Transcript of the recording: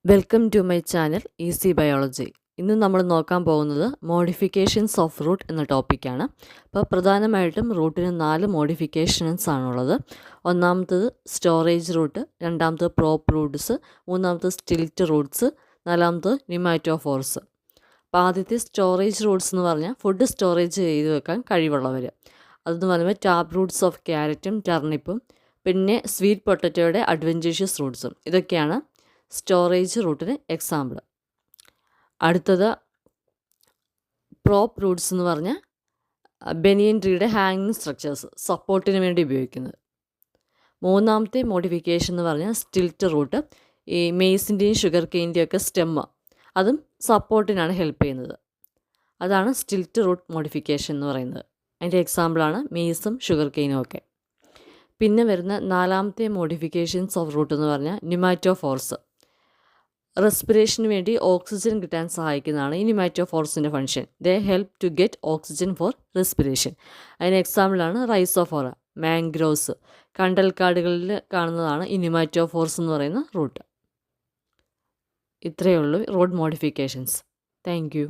Welcome to my channel easy biology. ഇന്ന് നമ്മൾ നോക്കാൻ പോകുന്നത് മോഡിഫിക്കേഷൻസ് ഓഫ് റൂട്ട് എന്ന ടോപ്പിക്കാണ്. അപ്പോൾ പ്രധാനമായിട്ടും റൂട്ടിന് 4 മോഡിഫിക്കേഷൻസ് ആണുള്ളത്. ഒന്നാമത്തത് സ്റ്റോറേജ് റൂട്ട്, രണ്ടാമത്തത് പ്രോപ്പ് റൂട്ട്സ്, മൂന്നാമത്തത് സ്റ്റിൽറ്റ് റൂട്ട്സ്, നാലാമത്തത് ന്യൂമാറ്റോഫോർസ്. അപ്പോൾ ആദ്യത്തെ സ്റ്റോറേജ് റൂട്ട്സ് എന്ന് പറഞ്ഞാൽ ഫുഡ് സ്റ്റോറേജ് ചെയ്ത് വെക്കാൻ കഴിവുള്ളവർ. അതെന്ന് പറയുമ്പോൾ ടാപ്പ് റൂട്ട്സ് ഓഫ് ക്യാരറ്റും ടർണിപ്പും പിന്നെ സ്വീറ്റ് പൊട്ടറ്റോയുടെ അഡ്വെഞ്ചേഷ്യസ് റൂട്ട്സും ഇതൊക്കെയാണ് സ്റ്റോറേജ് റൂട്ടിന് എക്സാമ്പിൾ. അടുത്തത് പ്രോപ്പ് റൂട്ട്സ് എന്ന് പറഞ്ഞാൽ ബനിയൻ ട്രീയുടെ ഹാങ്ങിങ് സ്ട്രക്ചേഴ്സ് സപ്പോർട്ടിന് വേണ്ടി ഉപയോഗിക്കുന്നത്. മൂന്നാമത്തെ മോഡിഫിക്കേഷൻ എന്ന് പറഞ്ഞാൽ സ്റ്റിൽറ്റ് റൂട്ട്, ഈ മെയ്സിൻ്റെയും ഷുഗർ കെയിൻ്റെയും ഒക്കെ സ്റ്റെമ്മ്, അതും സപ്പോർട്ടിനാണ് ഹെൽപ്പ് ചെയ്യുന്നത്. അതാണ് സ്റ്റിൽറ്റ് റൂട്ട് മോഡിഫിക്കേഷൻ എന്ന് പറയുന്നത്. അതിൻ്റെ എക്സാമ്പിളാണ് മെയ്സും ഷുഗർ കെയിനും ഒക്കെ. പിന്നെ വരുന്ന നാലാമത്തെ മോഡിഫിക്കേഷൻസ് ഓഫ് റൂട്ട് എന്ന് പറഞ്ഞാൽ ന്യൂമാറ്റോഫോർസ്. റെസ്പിറേഷന് വേണ്ടി ഓക്സിജൻ കിട്ടാൻ സഹായിക്കുന്നതാണ് ഈ ന്യൂമാറ്റോഫോർസിൻ്റെ function. They help to get oxygen for respiration. അതിന് എക്സാമ്പിളാണ് റൈസോഫോറ, മാംഗ്രോവ്സ്, കണ്ടൽക്കാടുകളിൽ കാണുന്നതാണ് ഈ ന്യൂമാറ്റോഫോർസ് എന്ന് പറയുന്ന റൂട്ട്. ഇത്രയേ ഉള്ളൂ റൂട്ട് മോഡിഫിക്കേഷൻസ്. Thank you.